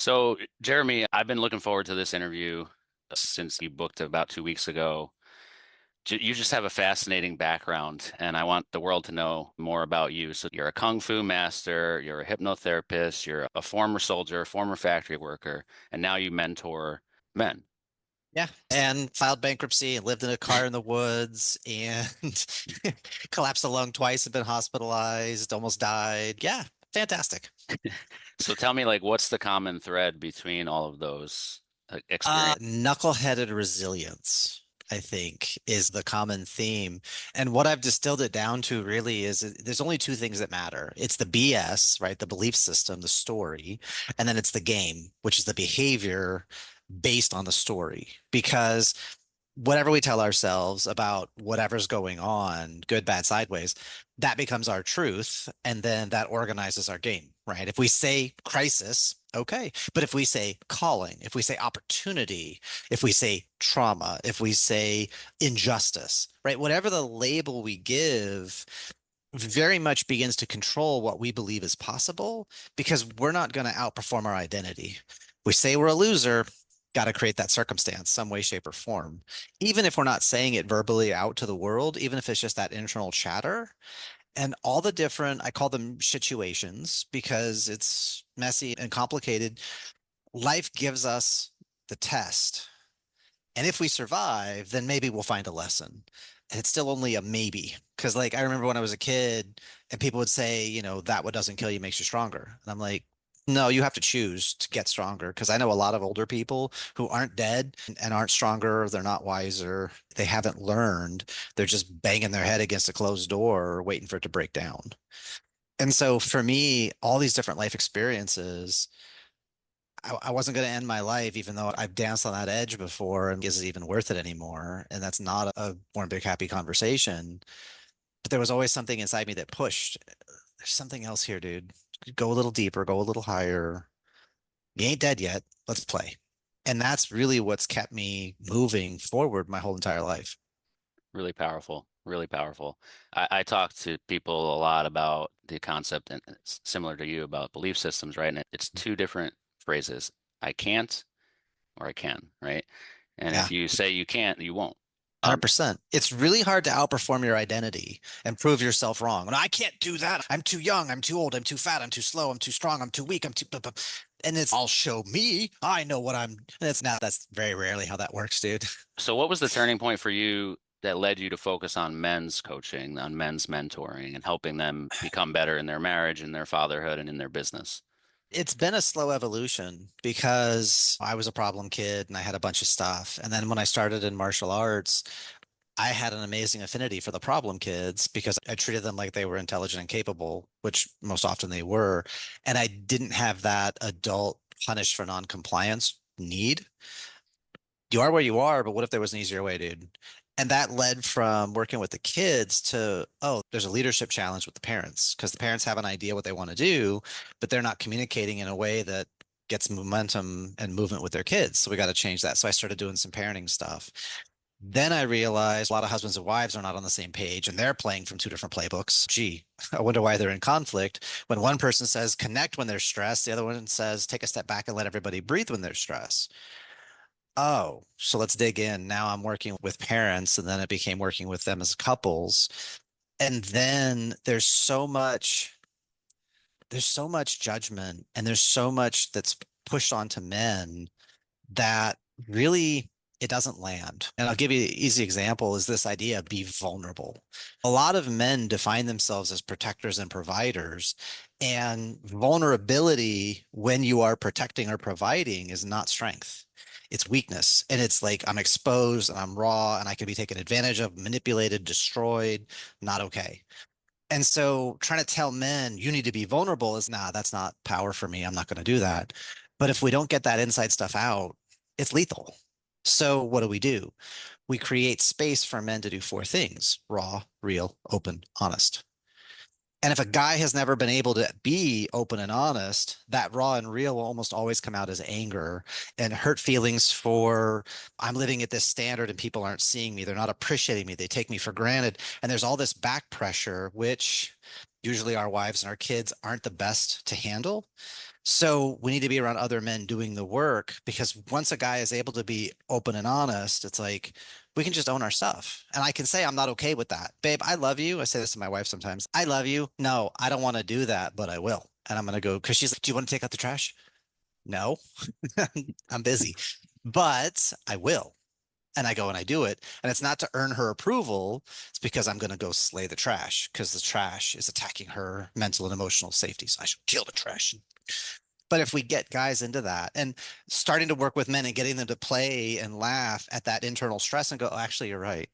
So, Jeremy, I've been looking forward to this interview since you booked about 2 weeks ago. You just have a fascinating background, and I want the world to know more about you. So, you're a kung fu master, you're a hypnotherapist, you're a former soldier, former factory worker, and now you mentor men. Yeah, and filed bankruptcy and lived in a car in the woods and collapsed a lung twice, have been hospitalized, almost died. Yeah, fantastic. So, tell me, like, what's the common thread between all of those experiences? Knuckleheaded resilience, I think, is the common theme. And what I've distilled it down to really is there's only two things that matter. It's the BS, right? The belief system, the story, and then it's the game, which is the behavior based on the story. Because whatever we tell ourselves about whatever's going on, good, bad, sideways, that becomes our truth. And then that organizes our game, right? If we say crisis, okay. But if we say calling, if we say opportunity, if we say trauma, if we say injustice, right? Whatever the label we give very much begins to control what we believe is possible because we're not going to outperform our identity. We say we're a loser, got to create that circumstance, some way, shape, or form. Even if we're not saying it verbally out to the world, even if it's just that internal chatter and all the different, I call them situations because it's messy and complicated. Life gives us the test. And if we survive, then maybe we'll find a lesson. And it's still only a maybe. Because, like, I remember when I was a kid and people would say, that what doesn't kill you makes you stronger. And I'm like, no, you have to choose to get stronger. Because I know a lot of older people who aren't dead and aren't stronger. They're not wiser. They haven't learned. They're just banging their head against a closed door, waiting for it to break down. And so for me, all these different life experiences, I wasn't going to end my life, even though I've danced on that edge before. And is it even worth it anymore? And that's not a one big happy conversation. But there was always something inside me that pushed. There's something else here, dude. Go a little deeper, go a little higher. You ain't dead yet. Let's play. And that's really what's kept me moving forward my whole entire life. Really powerful, really powerful. I talk to people a lot about the concept, and it's similar to you about belief systems, right? And it's two different phrases. I can't or I can, right? And Yeah. if you say you can't, you won't. Um, 100%. It's really hard to outperform your identity and prove yourself wrong. And I can't do that. I'm too young. I'm too old. I'm too fat. I'm too slow. I'm too strong. I'm too weak. I'm too. And it's, I'll show me. I know what I'm. And it's not, that's very rarely how that works, dude. so what was the turning point for you that led you to focus on men's coaching, on men's mentoring, and helping them become better in their marriage, in their fatherhood, and in their business? It's been a slow evolution because I was a problem kid and I had a bunch of stuff. And then when I started in martial arts, I had an amazing affinity for the problem kids because I treated them like they were intelligent and capable, which most often they were. And I didn't have that adult punished for non-compliance need. You are where you are, but what if there was an easier way, dude? And that led from working with the kids to, oh, there's a leadership challenge with the parents because the parents have an idea what they want to do, but they're not communicating in a way that gets momentum and movement with their kids. So we got to change that. So I started doing some parenting stuff. Then I realized a lot of husbands and wives are not on the same page and they're playing from two different playbooks. Gee, I wonder why they're in conflict. When one person says connect when they're stressed, the other one says take a step back and let everybody breathe when they're stressed. Oh, so let's dig in. Now I'm working with parents, and then it became working with them as couples. And then there's so much judgment and there's so much that's pushed onto men that really it doesn't land. And I'll give you an easy example is this idea of be vulnerable. A lot of men define themselves as protectors and providers, and vulnerability when you are protecting or providing is not strength. It's weakness. And it's like I'm exposed and I'm raw and I can be taken advantage of, manipulated, destroyed, not okay. And so trying to tell men you need to be vulnerable is nah, that's not power for me. I'm not going to do that. But if we don't get that inside stuff out, it's lethal. So what do? We create space for men to do four things: raw, real, open, honest. And if a guy has never been able to be open and honest, that raw and real will almost always come out as anger and hurt feelings for I'm living at this standard and people aren't seeing me. They're not appreciating me. They take me for granted. And there's all this back pressure, which Usually our wives and our kids aren't the best to handle. So we need to be around other men doing the work because once a guy is able to be open and honest, it's like we can just own our stuff. And I can say, I'm not okay with that. Babe, I love you. I say this to my wife sometimes. I love you. No, I don't want to do that, but I will. And I'm going to go because she's like, do you want to take out the trash? No, I'm busy, but I will. And I go and I do it. And it's not to earn her approval. It's because I'm going to go slay the trash because the trash is attacking her mental and emotional safety. So I should kill the trash. But if we get guys into that and starting to work with men and getting them to play and laugh at that internal stress and go, oh, actually, you're right.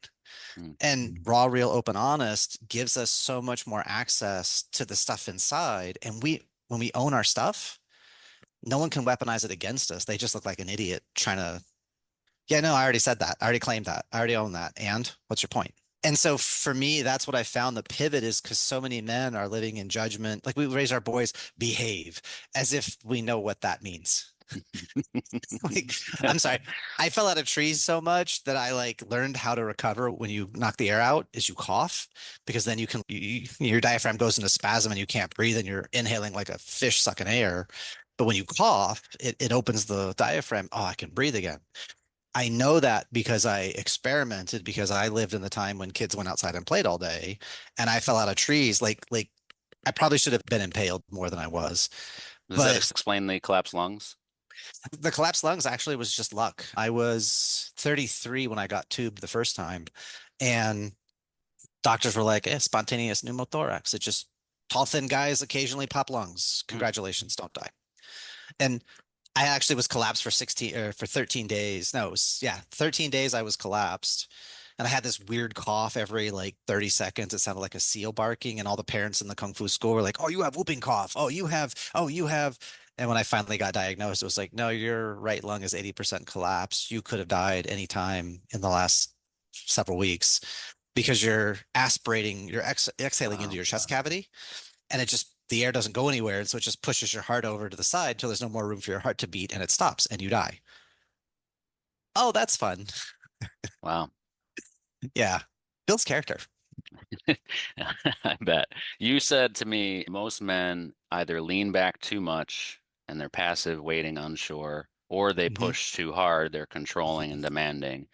Mm. And raw, real, open, honest gives us so much more access to the stuff inside. And when we own our stuff, no one can weaponize it against us. They just look like an idiot trying to, yeah, no, I already said that. I already claimed that. I already own that. And what's your point? And so for me, that's what I found the pivot is because so many men are living in judgment. Like we raise our boys, behave as if we know what that means. Like, I'm sorry. I fell out of trees so much that I like learned how to recover when you knock the air out is you cough because then your diaphragm goes into spasm and you can't breathe and you're inhaling like a fish sucking air. But when you cough, it opens the diaphragm. Oh, I can breathe again. I know that because I experimented because I lived in the time when kids went outside and played all day and I fell out of trees like I probably should have been impaled more than I was. Does that But explain the collapsed lungs? the collapsed lungs actually was just luck. I was 33 when I got tubed the first time, and doctors were like, spontaneous pneumothorax. It just tall, thin guys occasionally pop lungs. Mm. Congratulations, don't die. And I actually was collapsed for 16 or for 13 days. No, it was, yeah, 13 days I was collapsed. And I had this weird cough every like 30 seconds. It sounded like a seal barking. And all the parents in the Kung Fu school were like, oh, you have whooping cough. Oh, you have. And when I finally got diagnosed, it was like, no, your right lung is 80% collapsed. You could have died anytime in the last several weeks because you're aspirating, you're exhaling into Wow. your chest cavity and it just the air doesn't go anywhere, and so it just pushes your heart over to the side till there's no more room for your heart to beat, and it stops, and you die. Oh, that's fun. Wow. Yeah, builds character. I bet. You said to me, most men either lean back too much and they're passive, waiting, unsure, or they Hmm. push too hard, they're controlling and demanding.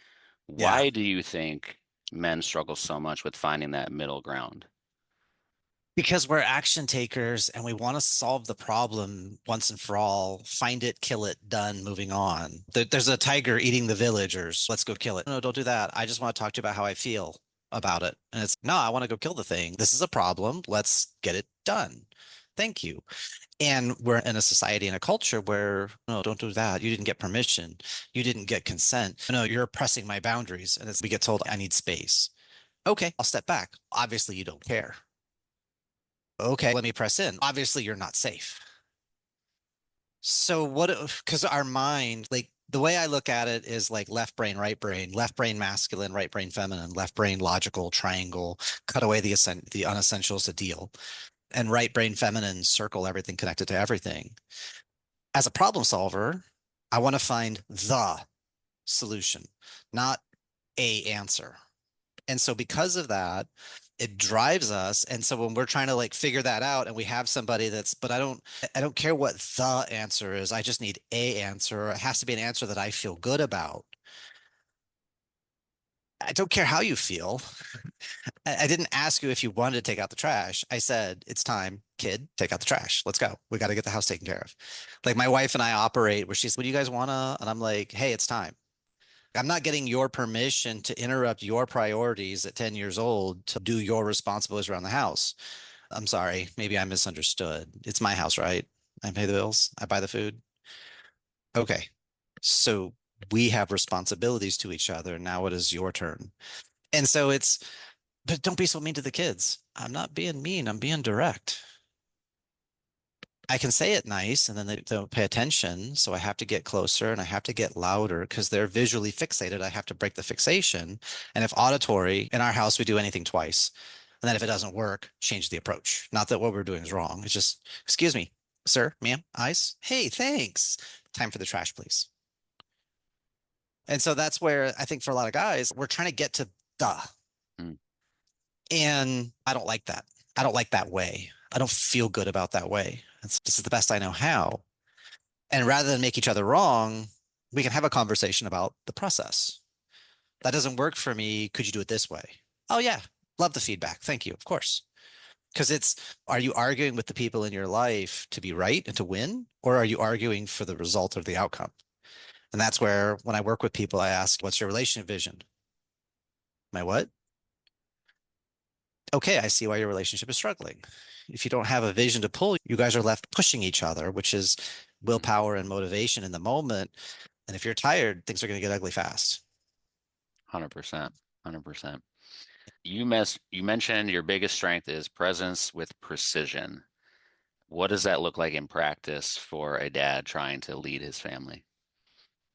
Yeah, Why do you think men struggle so much with finding that middle ground? because we're action takers and we want to solve the problem once and for all, find it, kill it, done, moving on. There's a tiger eating the villagers. Let's go kill it. No, don't do that. I just want to talk to you about how I feel about it. And it's no, I want to go kill the thing. This is a problem. Let's get it done. Thank you. And we're in a society and a culture where, no, don't do that. You didn't get permission. You didn't get consent. No, you're pressing my boundaries. And we get told, I need space. Okay, I'll step back. Obviously, you don't care. Okay, let me press in. Obviously, you're not safe. So, what, because our mind, like the way I look at it is like left brain masculine, right brain feminine, left brain logical triangle, cut away the unessentials to deal, and right brain feminine circle everything connected to everything. As a problem solver, I want to find the solution, not a answer. And so because of that, it drives us. And so when we're trying to like figure that out and we have somebody but I don't care what the answer is. I just need a answer. It has to be an answer that I feel good about. I don't care how you feel. I didn't ask you if you wanted to take out the trash. I said, it's time, kid, take out the trash. Let's go. We got to get the house taken care of. Like my wife and I operate where she's, what do you guys wanna? And I'm like, hey, it's time. I'm not getting your permission to interrupt your priorities at 10 years old to do your responsibilities around the house. I'm sorry. Maybe I misunderstood. It's my house, right? I pay the bills. I buy the food. Okay. So we have responsibilities to each other. Now it is your turn. And so but don't be so mean to the kids. I'm not being mean. I'm being direct. I can say it nice and then they don't pay attention. So I have to get closer and I have to get louder because they're visually fixated. I have to break the fixation. And if auditory, in our house, we do anything twice. And then if it doesn't work, change the approach. Not that what we're doing is wrong. It's just, excuse me, sir, ma'am, eyes. Hey, thanks. Time for the trash, please. And so that's where I think for a lot of guys, we're trying to get to duh. Mm. And I don't like that. I don't like that way. I don't feel good about that way. This is the best I know how. And rather than make each other wrong, we can have a conversation about the process. That doesn't work for me. Could you do it this way? Oh, yeah. Love the feedback. Thank you. Of course. Because are you arguing with the people in your life to be right and to win? Or are you arguing for the result or the outcome? And that's where, when I work with people, I ask, what's your relationship vision? My what? Okay, I see why your relationship is struggling. If you don't have a vision to pull, you guys are left pushing each other, which is Mm, willpower and motivation in the moment. And if you're tired, things are going to get ugly fast. 100%. 100%. You mentioned your biggest strength is presence with precision. What does that look like in practice for a dad trying to lead his family?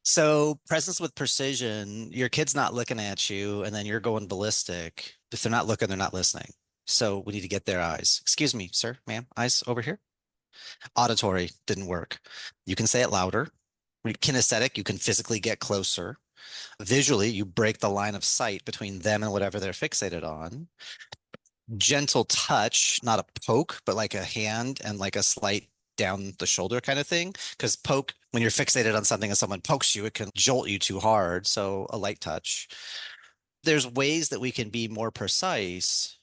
So, presence with precision, your kid's not looking at you and then you're going ballistic. If they're not looking, they're not listening. So, we need to get their eyes. Excuse me, sir, ma'am, eyes over here. Auditory didn't work. You can say it louder. Kinesthetic, you can physically get closer. Visually, you break the line of sight between them and whatever they're fixated on. Gentle touch, not a poke, but like a hand and like a slight down the shoulder kind of thing. Because poke, when you're fixated on something and someone pokes you, it can jolt you too hard. So a light touch. There's ways that we can be more precise.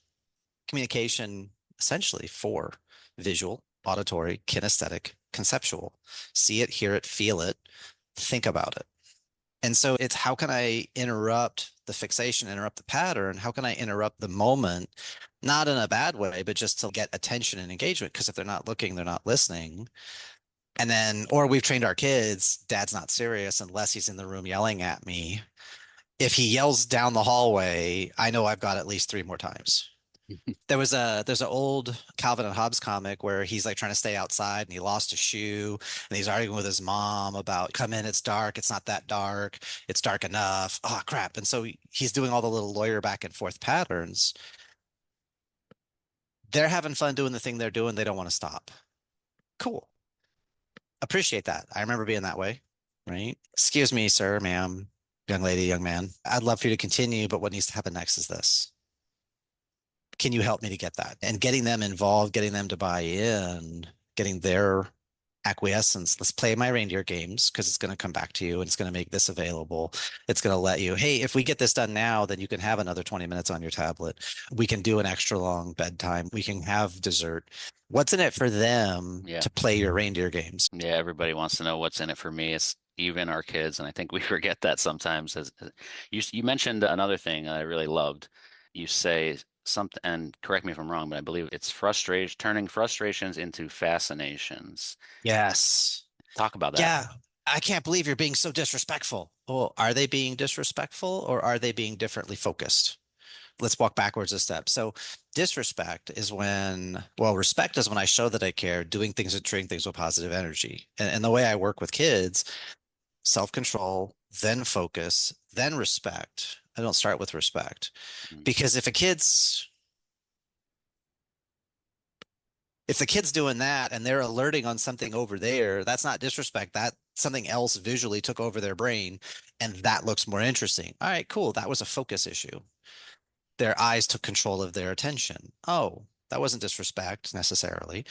Communication, essentially, for visual, auditory, kinesthetic, conceptual. See it, hear it, feel it, think about it. And so it's, how can I interrupt the fixation, interrupt the pattern? How can I interrupt the moment? Not in a bad way, but just to get attention and engagement. Because if they're not looking, they're not listening. And then, or we've trained our kids, dad's not serious unless he's in the room yelling at me. If he yells down the hallway, I know I've got at least three more times. There's an old Calvin and Hobbes comic where he's like trying to stay outside and he lost a shoe and he's arguing with his mom about, come in, it's dark, it's not that dark, it's dark enough. Oh crap. And so he's doing all the little lawyer back and forth patterns. They're having fun doing the thing they're doing. They don't want to stop. Cool. Appreciate that. I remember being that way, right? Excuse me, sir, ma'am, young lady, young man. I'd love for you to continue, but what needs to happen next is this. Can you help me to get that? And getting them involved, getting them to buy in, getting their acquiescence. Let's play my reindeer games because it's going to come back to you and it's going to make this available. It's going to let you, hey, if we get this done now, then you can have another 20 minutes on your tablet. We can do an extra long bedtime. We can have dessert. What's in it for them Yeah. to play your reindeer games? Yeah, everybody wants to know what's in it for me. It's even our kids, and I think we forget that sometimes. You mentioned another thing I really loved. You say something, and correct me if I'm wrong, but I believe it's frustration, turning frustrations into fascinations. Yes. Talk about that. Yeah. I can't believe you're being so disrespectful. Well, are they being disrespectful or are they being differently focused? Let's walk backwards a step. So disrespect is when, well, respect is when I show that I care, doing things and treating things with positive energy. And the way I work with kids, self-control, then focus, then respect. I don't start with respect Mm, because if the kid's doing that and they're alerting on something over there, that's not disrespect. That something else visually took over their brain and that looks more interesting. All right, cool. That was a focus issue. Their eyes took control of their attention. Oh, that wasn't disrespect necessarily.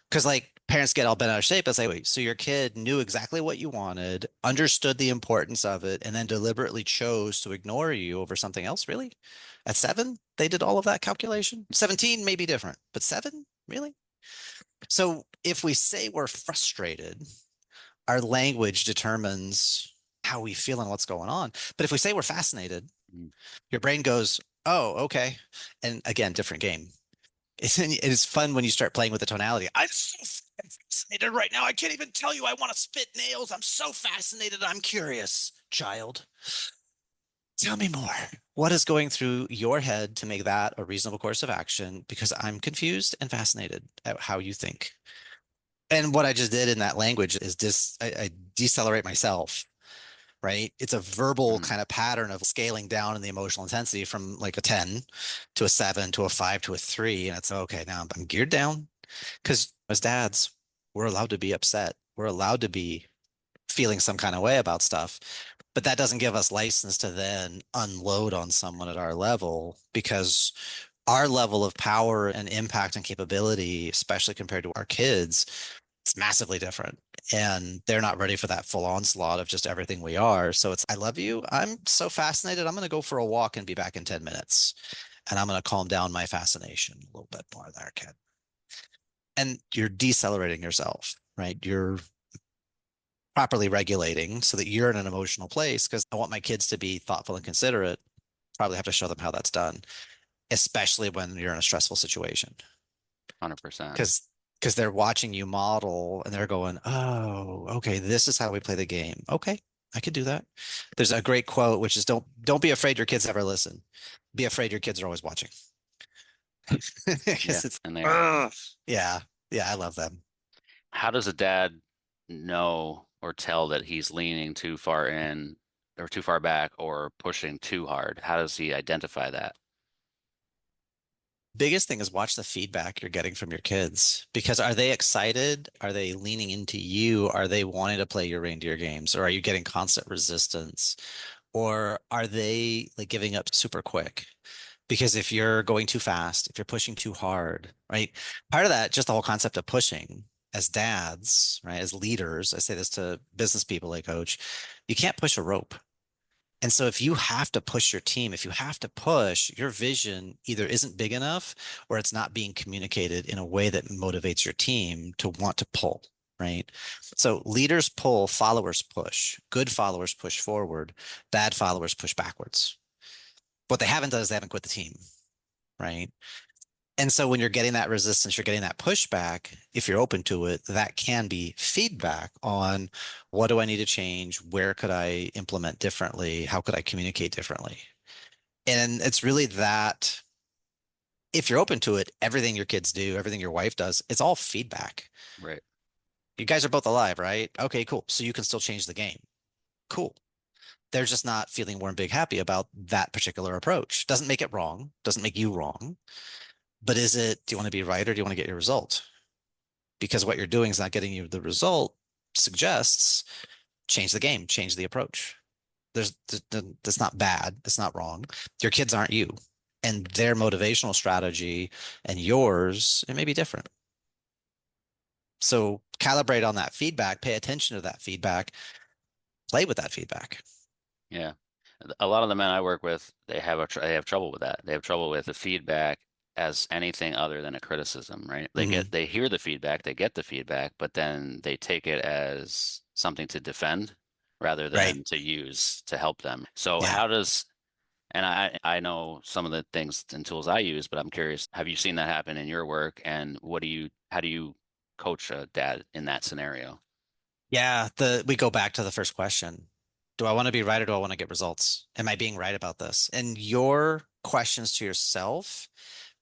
Because like parents get all bent out of shape and say, wait, so your kid knew exactly what you wanted, understood the importance of it, and then deliberately chose to ignore you over something else? Really? At 7, they did all of that calculation? 17 may be different, but 7? Really? So if we say we're frustrated, our language determines how we feel and what's going on. But if we say we're fascinated, mm. your brain goes, oh, okay. And again, different game. It's fun when you start playing with the tonality. I'm so fascinated right now. I can't even tell you I want to spit nails. I'm so fascinated. I'm curious, child. Tell me more. What is going through your head to make that a reasonable course of action? Because I'm confused and fascinated at how you think. And what I just did in that language is I decelerate myself, right? It's a verbal Mm. kind of pattern of scaling down in the emotional intensity from like a 10 to a 7 to a 5 to a 3. And it's okay, now I'm geared down because as dads, we're allowed to be upset. We're allowed to be feeling some kind of way about stuff. But that doesn't give us license to then unload on someone at our level because our level of power and impact and capability, especially compared to our kids, it's massively different. And they're not ready for that full onslaught of just everything we are. So it's, I love you. I'm so fascinated. I'm going to go for a walk and be back in 10 minutes. And I'm going to calm down my fascination a little bit more there, kid. And you're decelerating yourself, right? You're properly regulating so that you're in an emotional place because I want my kids to be thoughtful and considerate. Probably have to show them how that's done, especially when you're in a stressful situation. 100%. Because they're watching you model and they're going, oh, okay, this is how we play the game. Okay, I could do that. There's a great quote which is don't be afraid your kids ever listen. Be afraid your kids are always watching. Yeah, Because it's and they are. ugh. Yeah, yeah, I love them. How does a dad know or tell that he's leaning too far in or too far back or pushing too hard? How does he identify that? Biggest thing is watch the feedback you're getting from your kids because are they excited? Are they leaning into you? Are they wanting to play your reindeer games? Or are you getting constant resistance? Or are they like giving up super quick? Because if you're going too fast, if you're pushing too hard, right? Part of that, just the whole concept of pushing as dads, right? As leaders, I say this to business people I coach, you can't push a rope. And so if you have to push your team, if you have to push, your vision either isn't big enough or it's not being communicated in a way that motivates your team to want to pull, right? So leaders pull, followers push. Good followers push forward, bad followers push backwards. What they haven't done is they haven't quit the team, right? And so when you're getting that resistance, you're getting that pushback, if you're open to it, that can be feedback on what do I need to change? Where could I implement differently? How could I communicate differently? And it's really that if you're open to it, everything your kids do, everything your wife does, it's all feedback. Right. You guys are both alive, right? Okay, cool. So you can still change the game. Cool. They're just not feeling warm, big, happy about that particular approach. Doesn't make it wrong, doesn't make you wrong. But is it, do you want to be right or do you want to get your result? Because what you're doing is not getting you the result suggests change the game, change the approach. That's not bad. It's not wrong. Your kids aren't you. And their motivational strategy and yours, it may be different. So calibrate on that feedback, pay attention to that feedback, play with that feedback. Yeah. A lot of the men I work with, they have trouble with that. They have trouble with the feedback as anything other than a criticism, right? Hmm. They hear the feedback, they get the feedback, but then they take it as something to defend rather Right. than to use to help them. So Yeah. how does and I know some of the things and tools I use, but I'm curious, have you seen that happen in your work? And how do you coach a dad in that scenario? Yeah. We go back to the first question. Do I want to be right or do I want to get results? Am I being right about this? And your questions to yourself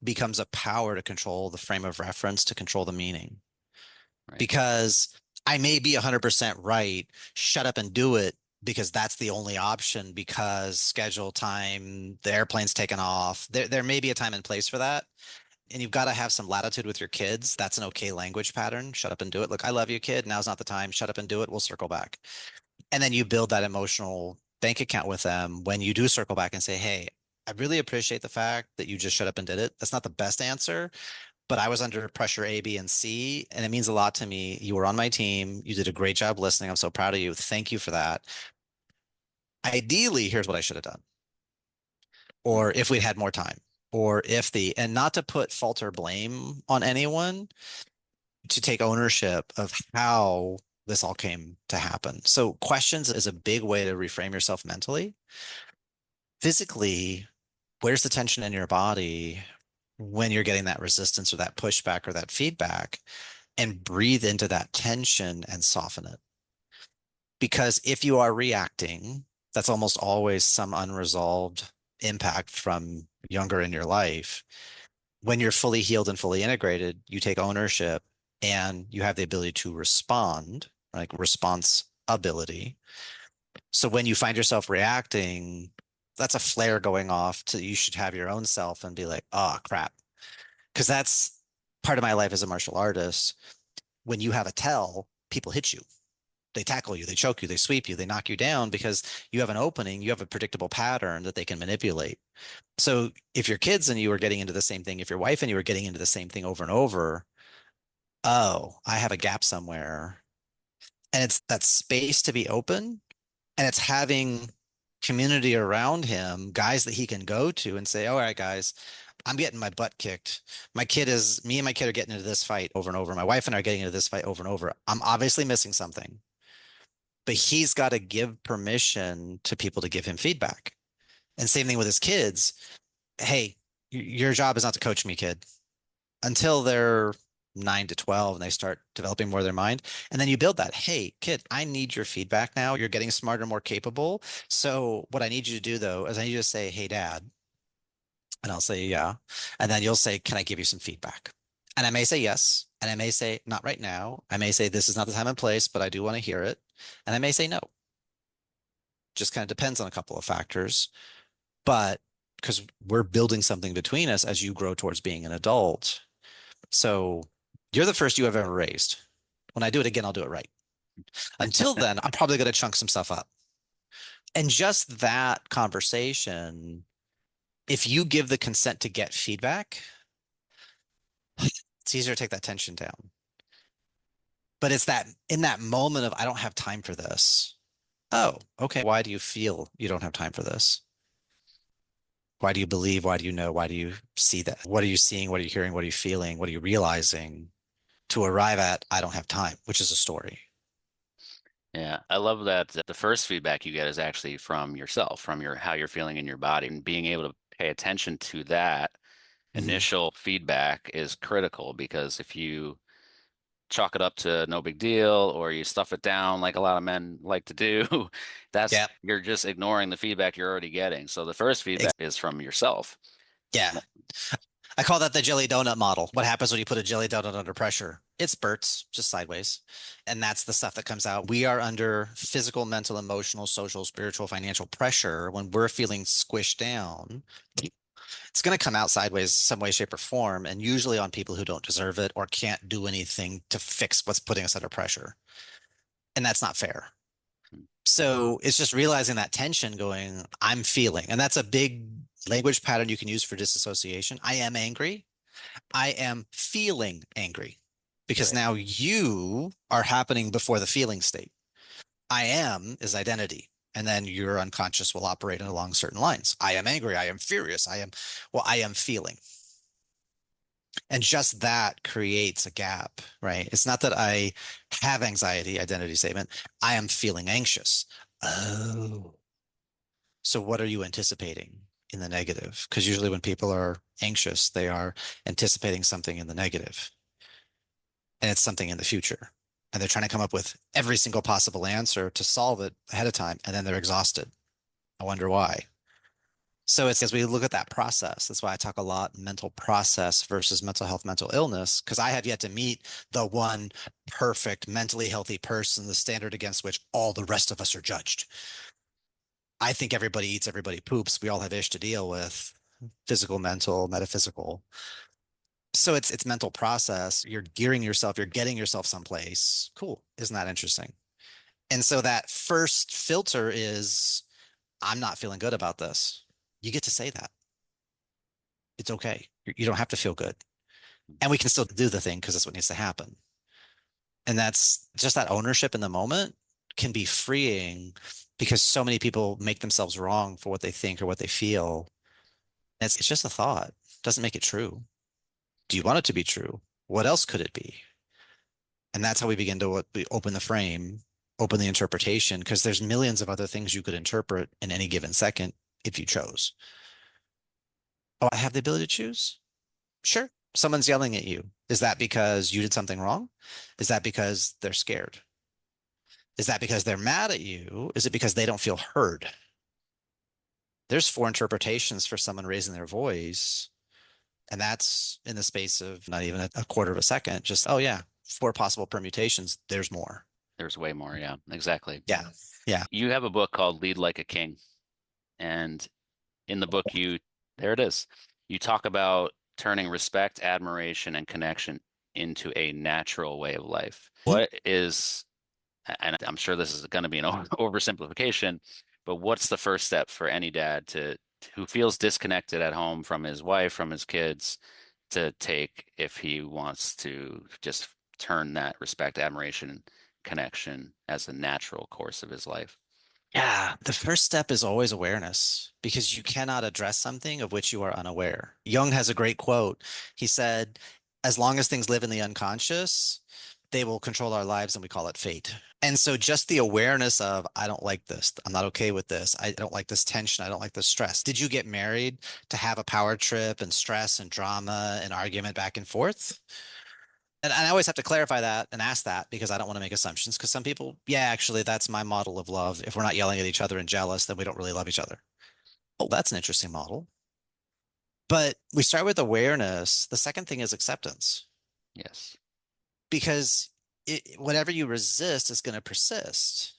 becomes a power to control the frame of reference, to control the meaning. Right. Because I may be 100% right, shut up and do it because that's the only option because schedule time, the airplane's taken off. There may be a time and place for that. And you've got to have some latitude with your kids. That's an okay language pattern. Shut up and do it. Look, I love you, kid. Now's not the time. Shut up and do it. We'll circle back. And then you build that emotional bank account with them when you do circle back and say, hey, I really appreciate the fact that you just shut up and did it. That's not the best answer, but I was under pressure A, B, and C, and it means a lot to me. You were on my team. You did a great job listening. I'm so proud of you. Thank you for that. Ideally, here's what I should have done. Mm. Or if we had more time, or if and not to put fault or blame on anyone, to take ownership of how this all came to happen. So questions is a big way to reframe yourself mentally. Physically, where's the tension in your body when you're getting that resistance or that pushback or that feedback? And breathe into that tension and soften it. Because if you are reacting, that's almost always some unresolved impact from younger in your life. When you're fully healed and fully integrated, you take ownership and you have the ability to respond, like response ability. So when you find yourself reacting, that's a flare going off to you should have your own self and be like, oh crap. Because that's part of my life as a martial artist. When you have a tell, people hit you. They tackle you, they choke you, they sweep you, they knock you down because you have an opening, you have a predictable pattern that they can manipulate. So if your kids and you are getting into the same thing, if your wife and you are getting into the same thing over and over, oh, I have a gap somewhere. And it's that space to be open, and it's having community around him, guys that he can go to and say, all right, guys, I'm getting my butt kicked. Me and my kid are getting into this fight over and over. My wife and I are getting into this fight over and over. I'm obviously missing something, but he's got to give permission to people to give him feedback. And same thing with his kids. Hey, your job is not to coach me, kid, until they're 9 to 12 and they start developing more of their mind. And then you build that. Hey, kid, I need your feedback now. You're getting smarter, more capable. So what I need you to do though is I need you to say, hey, dad. And I'll say, yeah. And then you'll say, can I give you some feedback? And I may say yes. And I may say, not right now. I may say, this is not the time and place, but I do want to hear it. And I may say no. Just kind of depends on a couple of factors. But because we're building something between us as you grow towards being an adult. So you're the first you have ever raised. When I do it again, I'll do it right. Until then, I'm probably going to chunk some stuff up. And just that conversation, if you give the consent to get feedback, it's easier to take that tension down. But it's that in that moment of, I don't have time for this. Oh, okay. Why do you feel you don't have time for this? Why do you believe? Why do you know? Why do you see that? What are you seeing? What are you hearing? What are you feeling? What are you realizing to arrive at, I don't have time, which is a story. Yeah, I love that the first feedback you get is actually from yourself, from your how you're feeling in your body, and being able to pay attention to that Mhm. initial feedback is critical because if you chalk it up to no big deal or you stuff it down like a lot of men like to do, that's Yeah. you're just ignoring the feedback you're already getting. So the first feedback is from yourself. Yeah. I call that the jelly donut model. What happens when you put a jelly donut under pressure? It spurts just sideways. And that's the stuff that comes out. We are under physical, mental, emotional, social, spiritual, financial pressure. When we're feeling squished down, it's going to come out sideways, some way, shape, or form, and usually on people who don't deserve it or can't do anything to fix what's putting us under pressure. And that's not fair. So it's just realizing that tension going, I'm feeling. And that's a big language pattern you can use for disassociation. I am angry. I am feeling angry because Right. now you are happening before the feeling state. I am is identity. And then your unconscious will operate along certain lines. I am angry. I am furious. I am feeling. And just that creates a gap, right? It's not that I have anxiety, identity statement. I am feeling anxious. Oh. So what are you anticipating in the negative? Because usually when people are anxious, they are anticipating something in the negative, and it's something in the future. And they're trying to come up with every single possible answer to solve it ahead of time, and then they're exhausted. I wonder why. So it's as we look at that process, that's why I talk a lot mental process versus mental health, mental illness, because I have yet to meet the one perfect mentally healthy person, the standard against which all the rest of us are judged. I think everybody eats, everybody poops. We all have ish to deal with, physical, mental, metaphysical. So it's mental process. You're gearing yourself, you're getting yourself someplace. Cool. Isn't that interesting? And so that first filter is, I'm not feeling good about this. You get to say that. It's okay. You don't have to feel good. And we can still do the thing because that's what needs to happen. And that's just that ownership in the moment can be freeing because so many people make themselves wrong for what they think or what they feel. It's just a thought. It doesn't make it true. Do you want it to be true? What else could it be? And that's how we begin to we open the frame, open the interpretation, because there's millions of other things you could interpret in any given second if you chose. Oh, I have the ability to choose? Sure. Someone's yelling at you. Is that because you did something wrong? Is that because they're scared? Is that because they're mad at you? Is it because they don't feel heard? There's four interpretations for someone raising their voice. And that's in the space of not even a quarter of a second. Just, oh, yeah, four possible permutations. There's more. There's way more. Yeah, exactly. Yeah. Yeah. You have a book called Lead Like a King. And in the book, there it is. You talk about turning respect, admiration, and connection into a natural way of life. What is and I'm sure this is going to be an oversimplification, but what's the first step for any dad who feels disconnected at home from his wife, from his kids, to take if he wants to just turn that respect, admiration, connection as a natural course of his life? Yeah, the first step is always awareness because you cannot address something of which you are unaware. Jung has a great quote. He said, as long as things live in the unconscious, they will control our lives and we call it fate. And so just the awareness of, I don't like this. I'm not okay with this. I don't like this tension. I don't like this stress. Did you get married to have a power trip and stress and drama and argument back and forth? And I always have to clarify that and ask that because I don't want to make assumptions. Because some people, yeah, actually, that's my model of love. If we're not yelling at each other and jealous, then we don't really love each other. Oh, that's an interesting model. But we start with awareness. The second thing is acceptance Yes. because whatever you resist is going to persist.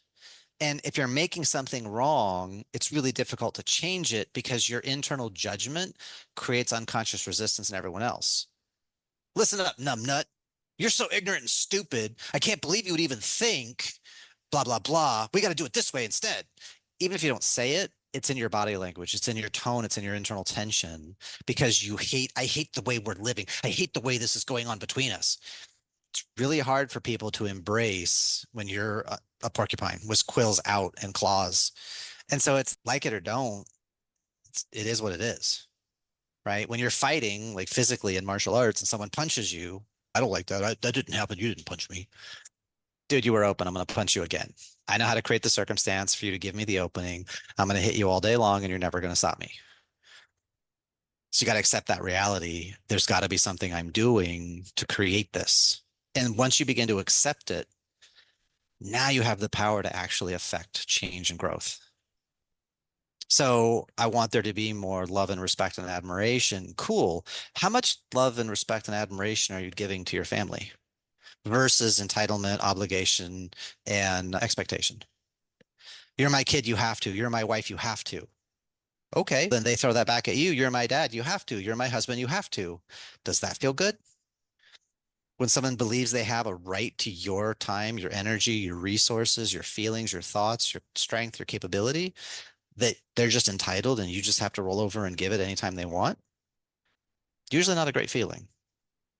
And if you're making something wrong, it's really difficult to change it because your internal judgment creates unconscious resistance in everyone else. Listen up, numbnut. You're so ignorant and stupid. I can't believe you would even think, blah, blah, blah. We got to do it this way instead. Even if you don't say it, it's in your body language. It's in your tone. It's in your internal tension because I hate the way we're living. I hate the way this is going on between us. It's really hard for people to embrace when you're a porcupine with quills out and claws. And so it's like it or don't, it is what it is, right? When you're fighting, like physically in martial arts, and someone punches you, I don't like that. That didn't happen. You didn't punch me. Dude, you were open. I'm going to punch you again. I know how to create the circumstance for you to give me the opening. I'm going to hit you all day long and you're never going to stop me. So you got to accept that reality. There's got to be something I'm doing to create this. And once you begin to accept it, now you have the power to actually affect change and growth. So I want there to be more love and respect and admiration. Cool. How much love and respect and admiration are you giving to your family versus entitlement, obligation, and expectation? You're my kid, you have to. You're my wife, you have to. Okay, then they throw that back at you. You're my dad, you have to. You're my husband, you have to. Does that feel good? When someone believes they have a right to your time, your energy, your resources, your feelings, your thoughts, your strength, your capability, that they're just entitled and you just have to roll over and give it anytime they want, usually not a great feeling.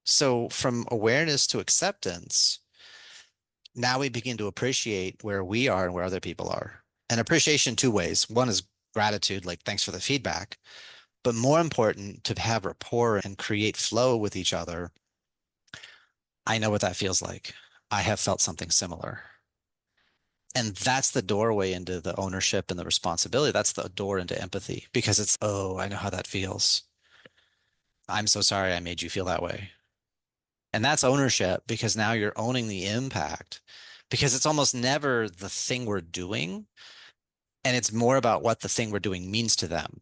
So, from awareness to acceptance, now we begin to appreciate where we are and where other people are. And appreciation two ways. One is gratitude, like thanks for the feedback. But more important, to have rapport and create flow with each other. I know what that feels like. I have felt something similar. And that's the doorway into the ownership and the responsibility. That's the door into empathy because it's, oh, I know how that feels. I'm so sorry I made you feel that way. And that's ownership because now you're owning the impact because it's almost never the thing we're doing. And it's more about what the thing we're doing means to them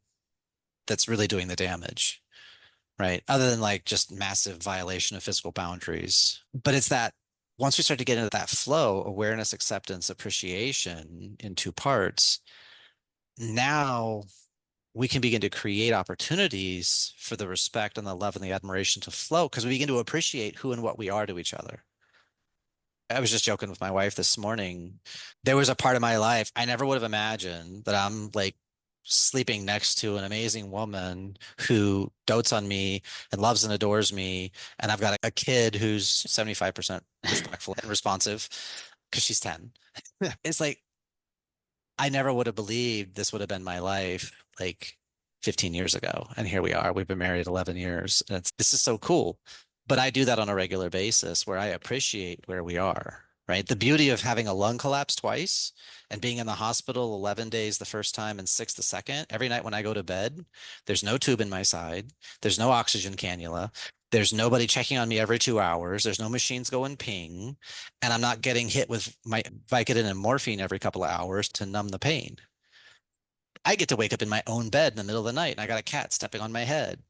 that's really doing the damage, right? Other than like just massive violation of physical boundaries. But it's that once we start to get into that flow, awareness, acceptance, appreciation in two parts, now we can begin to create opportunities for the respect and the love and the admiration to flow because we begin to appreciate who and what we are to each other. I was just joking with my wife this morning. There was a part of my life I never would have imagined that I'm like sleeping next to an amazing woman who dotes on me and loves and adores me. And I've got a kid who's 75% respectful and responsive because she's 10. It's like I never would have believed this would have been my life like 15 years ago. And here we are. We've been married 11 years. And this is so cool. But I do that on a regular basis where I appreciate where we are, right? The beauty of having a lung collapse twice and being in the hospital 11 days the first time and six the second, every night when I go to bed, there's no tube in my side. There's no oxygen cannula. There's nobody checking on me every 2 hours. There's no machines going ping. And I'm not getting hit with my Vicodin and morphine every couple of hours to numb the pain. I get to wake up in my own bed in the middle of the night and I got a cat stepping on my head.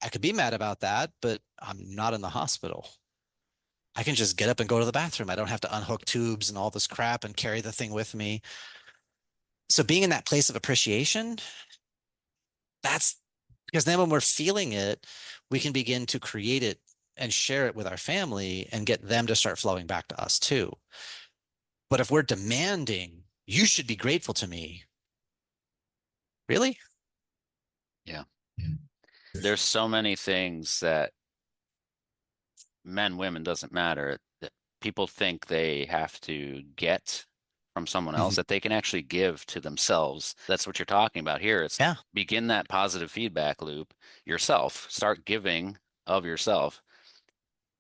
I could be mad about that, but I'm not in the hospital. I can just get up and go to the bathroom. I don't have to unhook tubes and all this crap and carry the thing with me. So being in that place of appreciation, that's because then when we're feeling it, we can begin to create it and share it with our family and get them to start flowing back to us too. But if we're demanding, you should be grateful to me. Really? Yeah. There's so many things that men, women doesn't matter that people think they have to get from someone else Mhm. that they can actually give to themselves. That's what you're talking about here. It's Yeah. begin that positive feedback loop yourself. Start giving of yourself.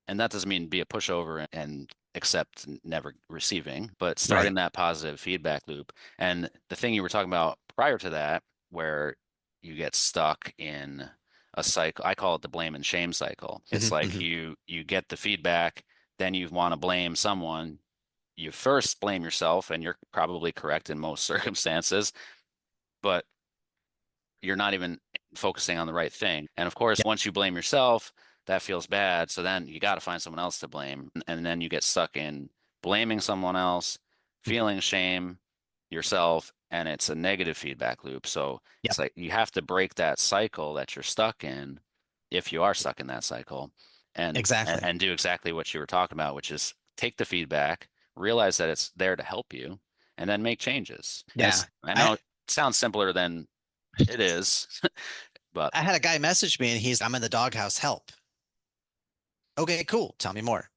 And that doesn't mean be a pushover and accept never receiving, but Right. starting that positive feedback loop. And the thing you were talking about prior to that, where you get stuck in a cycle, I call it the blame and shame cycle. It's Hmm. like Hmm. you get the feedback, then you want to blame someone. You first blame yourself, and you're probably correct in most circumstances, but you're not even focusing on the right thing. And of course, Yep. once you blame yourself, that feels bad. So then you got to find someone else to blame. And then you get stuck in blaming someone else, feeling shame yourself, and it's a negative feedback loop. So Yep. it's like you have to break that cycle that you're stuck in if you are stuck in that cycle and, Exactly. and do exactly what you were talking about, which is take the feedback, realize that it's there to help you, and then make changes. And Yeah. I I know it sounds simpler than it is, but I had a guy message me and I'm in the doghouse, help. Okay, cool. Tell me more.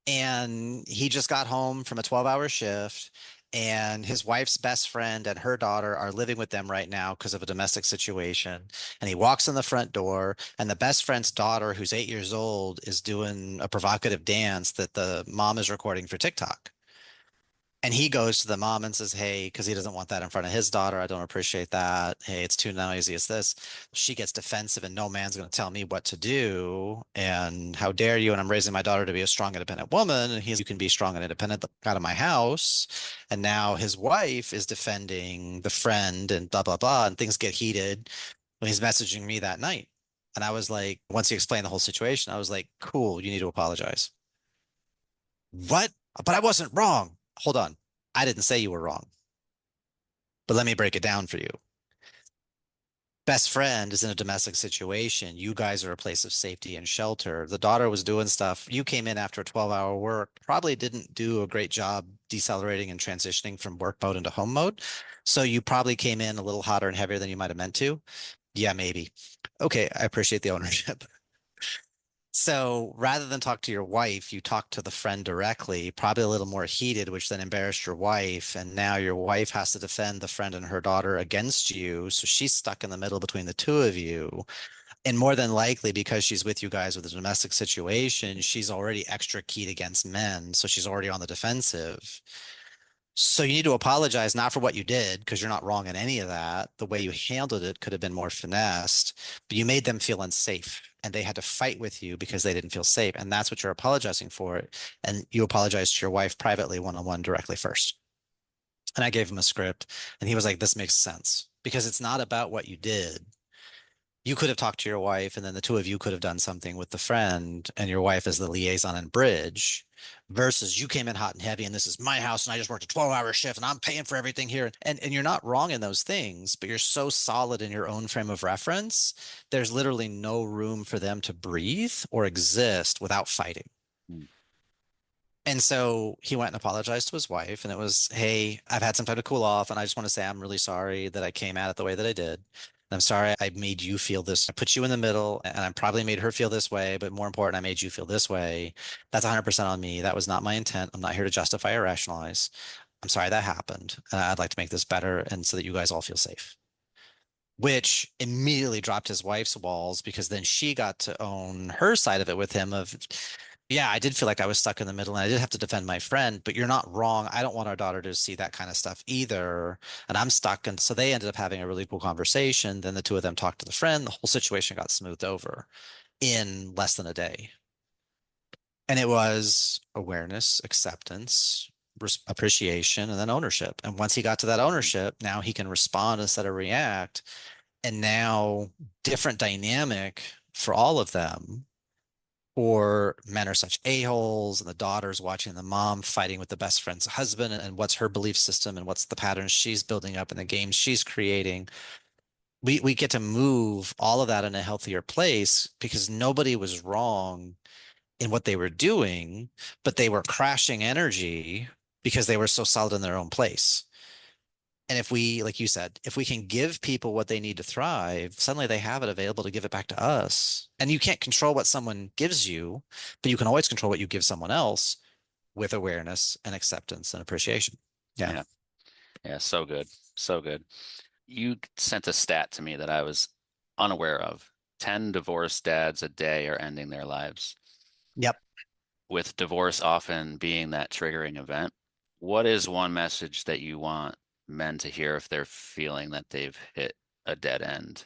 And he just got home from a 12-hour shift, and his wife's best friend and her daughter are living with them right now because of a domestic situation. And he walks in the front door, and the best friend's daughter, who's 8 years old, is doing a provocative dance that the mom is recording for TikTok. And he goes to the mom and says, hey, because he doesn't want that in front of his daughter. I don't appreciate that. Hey, it's too noisy. It's this. She gets defensive, and no man's going to tell me what to do. And how dare you? And I'm raising my daughter to be a strong, independent woman. And you can be strong and independent out of my house. And now his wife is defending the friend and blah, blah, blah. And things get heated when he's messaging me that night. And I was like, once he explained the whole situation, I was like, cool, you need to apologize. What? But I wasn't wrong. Hold on. I didn't say you were wrong, but let me break it down for you. Best friend is in a domestic situation. You guys are a place of safety and shelter. The daughter was doing stuff. You came in after a 12-hour work, probably didn't do a great job decelerating and transitioning from work mode into home mode. So you probably came in a little hotter and heavier than you might have meant to. Yeah, maybe. Okay, I appreciate the ownership. So rather than talk to your wife, you talk to the friend directly, probably a little more heated, which then embarrassed your wife. And now your wife has to defend the friend and her daughter against you. So she's stuck in the middle between the two of you. And more than likely, because she's with you guys with a domestic situation, she's already extra keyed against men. So she's already on the defensive. So you need to apologize, not for what you did, because you're not wrong in any of that. The way you handled it could have been more finessed, but you made them feel unsafe and they had to fight with you because they didn't feel safe. And that's what you're apologizing for. And you apologize to your wife privately, one-on-one, directly first. And I gave him a script and he was like, this makes sense because it's not about what you did. You could have talked to your wife and then the two of you could have done something with the friend and your wife as the liaison and bridge versus you came in hot and heavy and this is my house and I just worked a 12-hour shift and I'm paying for everything here. And you're not wrong in those things, but you're so solid in your own frame of reference. There's literally no room for them to breathe or exist without fighting. mm, And so he went and apologized to his wife, and it was, hey, I've had some time to cool off, and I just want to say I'm really sorry that I came at it the way that I did. And I'm sorry I made you feel this. I put you in the middle, and I probably made her feel this way, but more important, I made you feel this way. That's 100% on me. That was not my intent. I'm not here to justify or rationalize. I'm sorry that happened. I'd like to make this better and so that you guys all feel safe, which immediately dropped his wife's walls because then she got to own her side of it with him of, yeah, I did feel like I was stuck in the middle and I did have to defend my friend, but you're not wrong. I don't want our daughter to see that kind of stuff either. And I'm stuck. And so they ended up having a really cool conversation. Then the two of them talked to the friend. The whole situation got smoothed over in less than a day. And it was awareness, acceptance, appreciation, and then ownership. And once he got to that mm, ownership, now he can respond instead of react. And now different dynamic for all of them. Or men are such a-holes, and the daughter's watching the mom fighting with the best friend's husband, and what's her belief system and what's the patterns she's building up in the games she's creating. We get to move all of that in a healthier place because nobody was wrong in what they were doing, but they were crashing energy. because they were so solid in their own place. And if we, like you said, if we can give people what they need to thrive, suddenly they have it available to give it back to us. And you can't control what someone gives you, but you can always control what you give someone else with awareness and acceptance and appreciation. Yeah. Yeah. Yeah. So good. So good. You sent a stat to me that I was unaware of. 10 divorced dads a day are ending their lives, Yep. with divorce often being that triggering event. What is one message that you want men to hear if they're feeling that they've hit a dead end?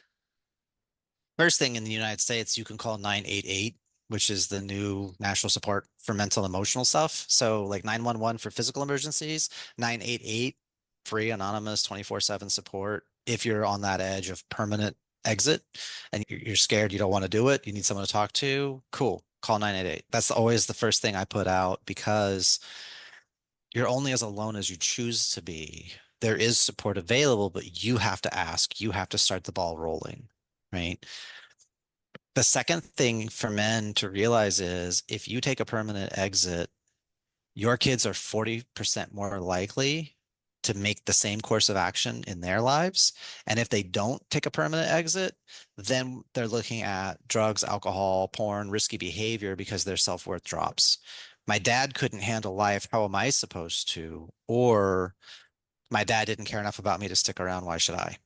First thing in the United States, you can call 988, which is the new national support for mental and emotional stuff. So like 911 for physical emergencies, 988 free anonymous 24/7 support. If you're on that edge of permanent exit and you're scared, you don't want to do it, you need someone to talk to, cool. Call 988. That's always the first thing I put out because you're only as alone as you choose to be. There is support available, but you have to ask, you have to start the ball rolling, right? The second thing for men to realize is if you take a permanent exit, your kids are 40% more likely to make the same course of action in their lives. And if they don't take a permanent exit, then they're looking at drugs, alcohol, porn, risky behavior because their self-worth drops. My dad couldn't handle life. How am I supposed to? Or my dad didn't care enough about me to stick around. Why should I?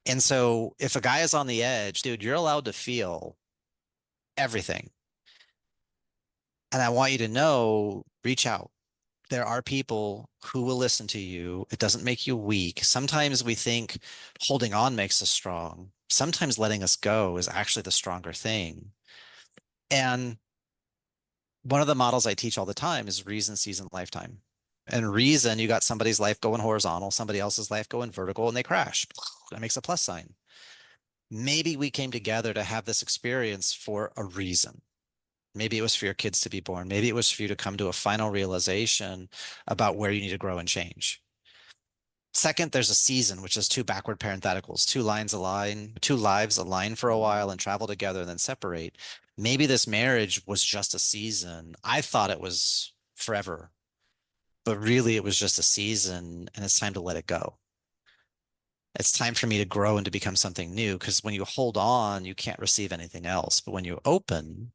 And so if a guy is on the edge, dude, you're allowed to feel everything. And I want you to know, reach out. There are people who will listen to you. It doesn't make you weak. Sometimes we think holding on makes us strong. Sometimes letting us go is actually the stronger thing. And one of the models I teach all the time is reason, season, lifetime. And reason, you got somebody's life going horizontal, somebody else's life going vertical, and they crash. That makes a plus sign. Maybe we came together to have this experience for a reason. Maybe it was for your kids to be born. Maybe it was for you to come to a final realization about where you need to grow and change. Second, there's a season, which is two backward parentheticals, two lines align, two lives align for a while and travel together and then separate. Maybe this marriage was just a season. I thought it was forever, but really it was just a season and it's time to let it go. It's time for me to grow and to become something new because when you hold on, you can't receive anything else. But when you open,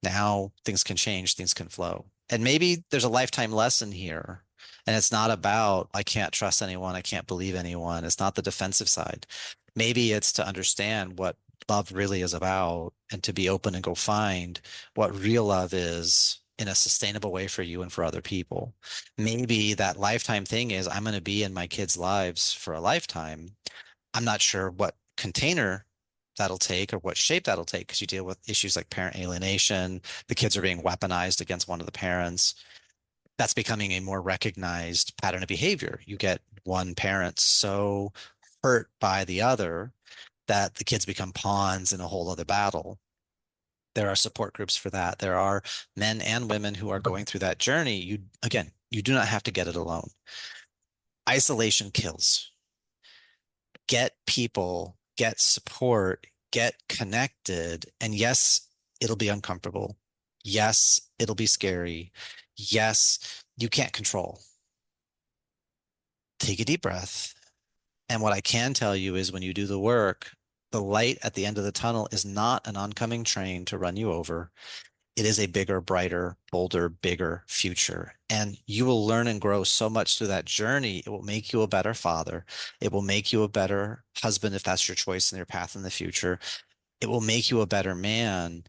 now things can change, things can flow. And maybe there's a lifetime lesson here. And it's not about, I can't trust anyone, I can't believe anyone. It's not the defensive side. Maybe it's to understand what love really is about and to be open and go find what real love is in a sustainable way for you and for other people. Maybe that lifetime thing is, I'm going to be in my kids' lives for a lifetime. I'm not sure what container that'll take or what shape that'll take because you deal with issues like parent alienation. The kids are being weaponized against one of the parents. That's becoming a more recognized pattern of behavior. You get one parent so hurt by the other that the kids become pawns in a whole other battle. There are support groups for that. There are men and women who are going through that journey. You, again, you do not have to get it alone. Isolation kills. Get people, get support, get connected. And yes, it'll be uncomfortable. Yes, it'll be scary. Yes, you can't control. Take a deep breath. And what I can tell you is when you do the work, the light at the end of the tunnel is not an oncoming train to run you over. It is a bigger, brighter, bolder, bigger future. And you will learn and grow so much through that journey. It will make you a better father. It will make you a better husband if that's your choice and your path in the future. It will make you a better man,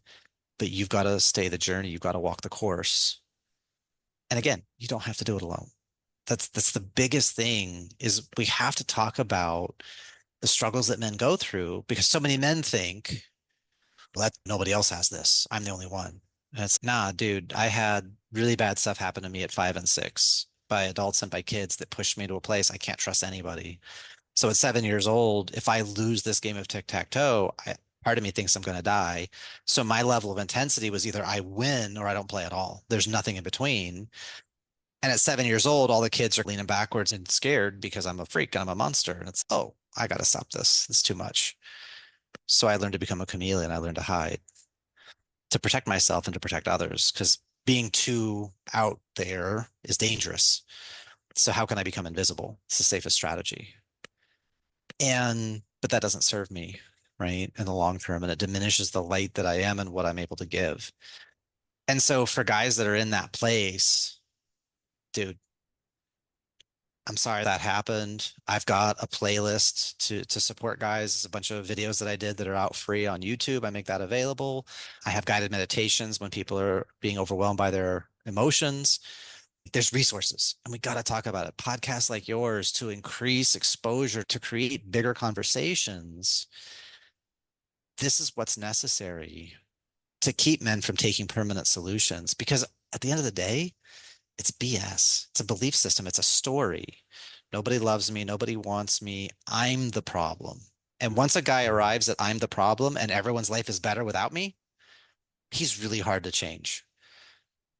but you've got to stay the journey. You've got to walk the course. And again, you don't have to do it alone. That's the biggest thing is we have to talk about the struggles that men go through because so many men think, well, that nobody else has this. I'm the only one. And it's nah, dude, I had really bad stuff happen to me at 5 and 6 by adults and by kids that pushed me to a place I can't trust anybody. So at 7 years old, if I lose this game of tic-tac-toe, part of me thinks I'm going to die. So my level of intensity was either I win or I don't play at all. There's nothing in between. And at 7 years old, all the kids are leaning backwards and scared because I'm a freak and I'm a monster. And it's, oh, I got to stop this. It's too much. So I learned to become a chameleon. I learned to hide to protect myself and to protect others because Being too out there is dangerous. So how can I become invisible? It's the safest strategy. But that doesn't serve me, right, in the long term, and it diminishes the light that I am and what I'm able to give. And so for guys that are in that place, dude, I'm sorry that happened. I've got a playlist to support guys. There's a bunch of videos that I did that are out free on YouTube. I make that available. I have guided meditations when people are being overwhelmed by their emotions. There's resources, and we got to talk about it. Podcasts like yours to increase exposure, to create bigger conversations. This is what's necessary to keep men from taking permanent solutions, because at the end of the day, it's BS. It's a belief system. It's a story. Nobody loves me. Nobody wants me. I'm the problem. And once a guy arrives at I'm the problem and everyone's life is better without me, he's really hard to change,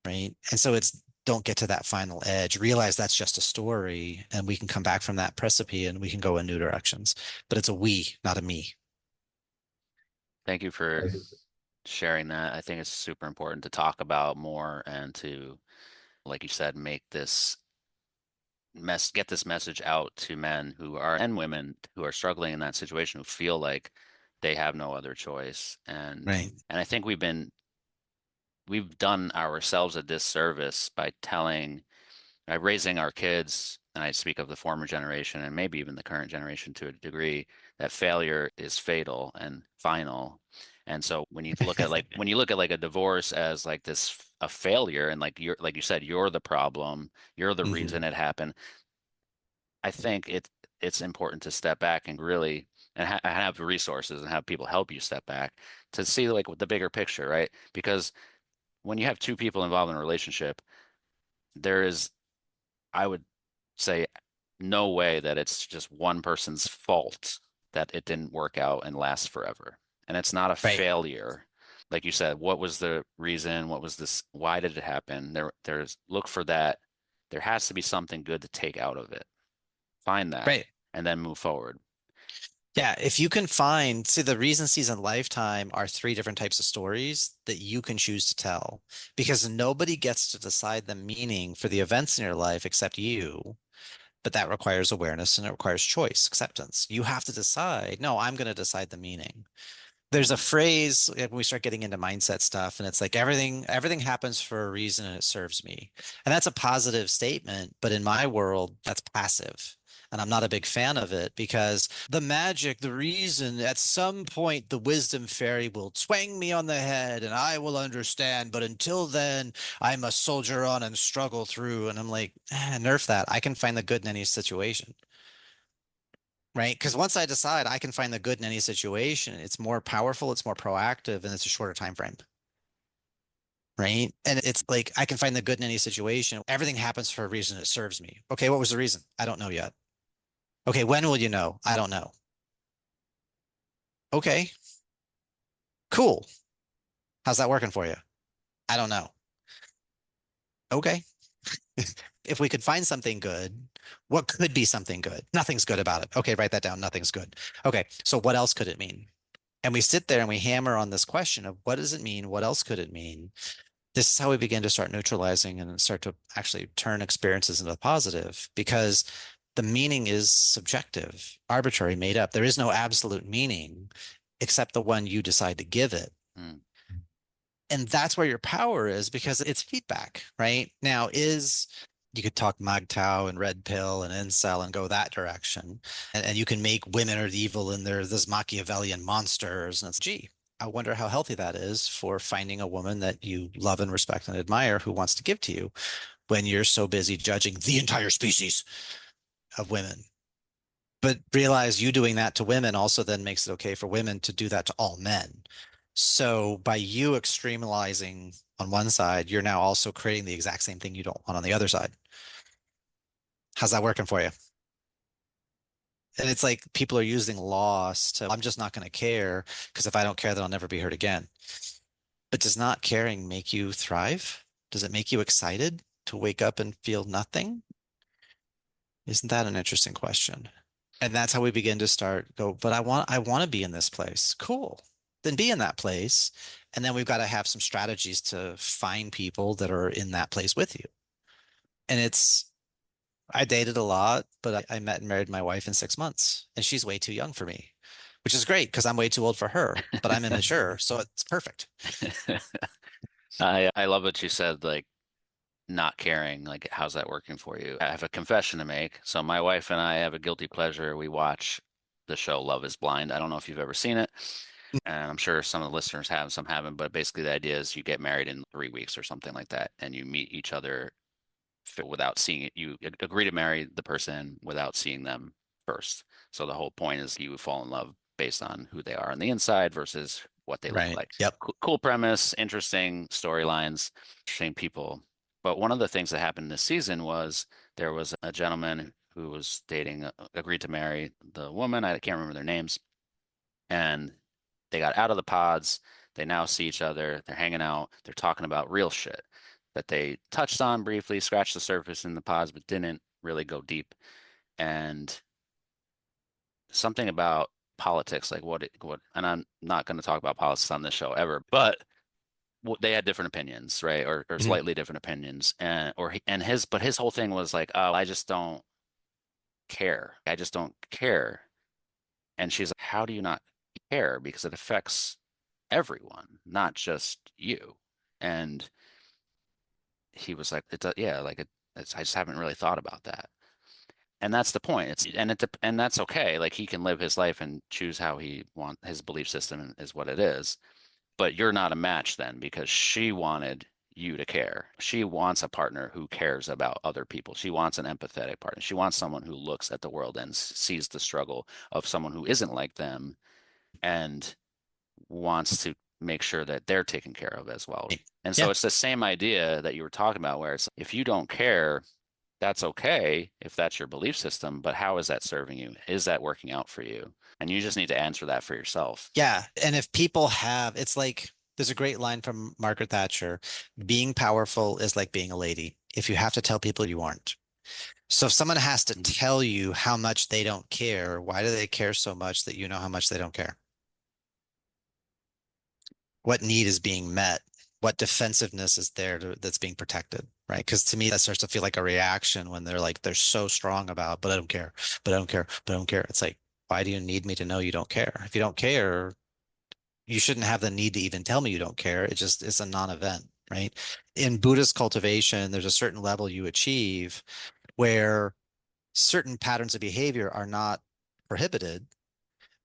right? And so it's don't get to that final edge. Realize that's just a story and we can come back from that precipice and we can go in new directions. But it's a we, not a me. Thank you for sharing that. I think it's super important to talk about more and to, like you said, make this get this message out to men who are and women who are struggling in that situation, who feel like they have no other choice. Right. And I think we've done ourselves a disservice by raising our kids, and I speak of the former generation and maybe even the current generation to a degree, that failure is fatal and final. And so when you look at like a divorce as like this a failure, and like you said, you're the problem, you're the Hmm. reason it happened. I think it's important to step back and really and have resources and have people help you step back to see like the bigger picture, right? Because when you have two people involved in a relationship, there is, I would say, no way that it's just one person's fault that it didn't work out and last forever. And it's not a Right. failure. Like you said, what was the reason? What was this? Why did it happen? There's look for that. There has to be something good to take out of it. Find that Right. and then move forward. Yeah, if you can find, see, the recencies and lifetime are three different types of stories that you can choose to tell because nobody gets to decide the meaning for the events in your life except you. But that requires awareness and it requires choice, acceptance. You have to decide, no, I'm going to decide the meaning. There's a phrase when we start getting into mindset stuff, and it's like everything happens for a reason and it serves me. And that's a positive statement, but in my world, that's passive. And I'm not a big fan of it because the magic, the reason, at some point, the wisdom fairy will twang me on the head and I will understand. But until then, I must soldier on and struggle through. And I'm like, nerf that. I can find the good in any situation, right? Because once I decide I can find the good in any situation, it's more powerful, it's more proactive, and it's a shorter time frame, right? And it's like I can find the good in any situation. Everything happens for a reason. It serves me. Okay, what was the reason? I don't know yet. Okay, when will you know? I don't know. Okay, cool. How's that working for you? I don't know. Okay. If we could find something good, what could be something good? Nothing's good about it. Okay, write that down. Nothing's good. Okay, so what else could it mean? And we sit there and we hammer on this question of what does it mean? What else could it mean? This is how we begin to start neutralizing and start to actually turn experiences into the positive because the meaning is subjective, arbitrary, made up. There is no absolute meaning except the one you decide to give it. Mm. And that's where your power is because it's feedback, right? Now, you could talk MGTOW and red pill and incel and go that direction. And you can make women are the evil and they're this Machiavellian monsters. And it's, gee, I wonder how healthy that is for finding a woman that you love and respect and admire who wants to give to you when you're so busy judging the entire species of women. But realize you doing that to women also then makes it okay for women to do that to all men. So by you extremalizing on one side, you're now also creating the exact same thing you don't want on the other side. How's that working for you? And it's like people are using loss to, I'm just not going to care because if I don't care, then I'll never be hurt again. But does not caring make you thrive? Does it make you excited to wake up and feel nothing? Isn't that an interesting question? And that's how we begin to start go, but I want to be in this place. Cool. then be in that place. And then we've got to have some strategies to find people that are in that place with you. And I dated a lot, but I met and married my wife in 6 months, and she's way too young for me, which is great because I'm way too old for her, but I'm immature. So it's perfect. I love what you said, like not caring, like how's that working for you? I have a confession to make. So my wife and I have a guilty pleasure. We watch the show Love is Blind. I don't know if you've ever seen it, and I'm sure some of the listeners have, some haven't, but basically the idea is you get married in 3 weeks or something like that, and you meet each other without seeing it. You agree to marry the person without seeing them first. So the whole point is you fall in love based on who they are on the inside versus what they look Right. like. Yep. Cool premise, interesting storylines, interesting people. But one of the things that happened this season was there was a gentleman who was dating, agreed to marry the woman. I can't remember their names. And they got out of the pods. They now see each other. They're hanging out. They're talking about real shit that they touched on briefly, scratched the surface in the pods, but didn't really go deep. And something about politics, like and I'm not going to talk about politics on this show ever, but they had different opinions, right? Or Mhm. slightly different opinions. But his whole thing was like, oh, I just don't care. I just don't care. And she's like, how do you not care? Because it affects everyone, not just you. And he was like, yeah, I just haven't really thought about that. And that's the point. And that's okay. Like he can live his life and choose how he want his belief system is what it is. But you're not a match then because she wanted you to care. She wants a partner who cares about other people. She wants an empathetic partner. She wants someone who looks at the world and sees the struggle of someone who isn't like them and wants to make sure that they're taken care of as well. And so Yeah. it's the same idea that you were talking about, where it's if you don't care, that's okay if that's your belief system, but how is that serving you? Is that working out for you? And you just need to answer that for yourself. Yeah. And if people have, it's like there's a great line from Margaret Thatcher, being powerful is like being a lady. If you have to tell people you aren't. So if someone has to Mhm. tell you how much they don't care, why do they care so much that you know how much they don't care? What need is being met? What defensiveness is there that's being protected, right? Because to me, that starts to feel like a reaction when they're so strong about, but I don't care, but I don't care, but I don't care. It's like, why do you need me to know you don't care? If you don't care, you shouldn't have the need to even tell me you don't care. It's a non-event, right? In Buddhist cultivation, there's a certain level you achieve where certain patterns of behavior are not prohibited.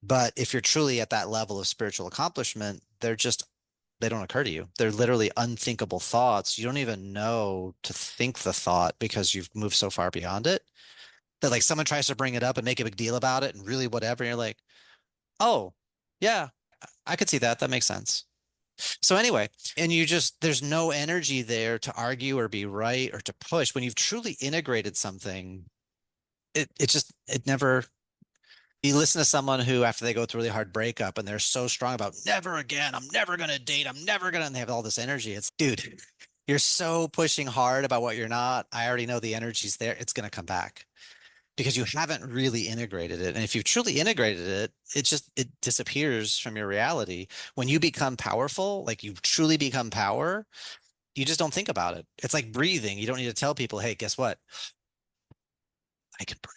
But if you're truly at that level of spiritual accomplishment, they don't occur to you. They're literally unthinkable thoughts. You don't even know to think the thought because you've moved so far beyond it that like someone tries to bring it up and make a big deal about it and really whatever. And you're like, oh, yeah, I could see that. That makes sense. So anyway, and there's no energy there to argue or be right or to push. When you've truly integrated something, it never, you listen to someone who, after they go through a really hard breakup and they're so strong about never again, I'm never going to date, I'm never going to, and they have all this energy. It's, dude, you're so pushing hard about what you're not. I already know the energy's there. It's going to come back because you haven't really integrated it. And if you've truly integrated it, it disappears from your reality. When you become powerful, like you truly become power, you just don't think about it. It's like breathing. You don't need to tell people, hey, guess what? I can breathe.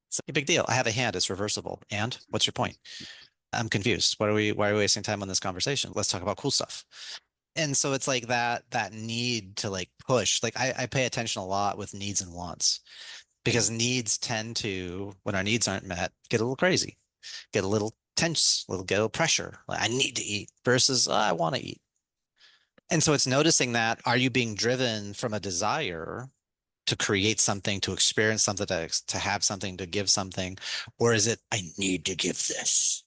It's like a big deal. I have a hand. It's reversible. And what's your point? I'm confused. Why are we wasting time on this conversation? Let's talk about cool stuff. And so it's like that need to like push. Like I pay attention a lot with needs and wants because needs tend to, when our needs aren't met, get a little crazy, get a little tense, get a little pressure. Like I need to eat versus I want to eat. And so it's noticing that, are you being driven from a desire to create something, to experience something, to have something, to give something, or is it I need to give this?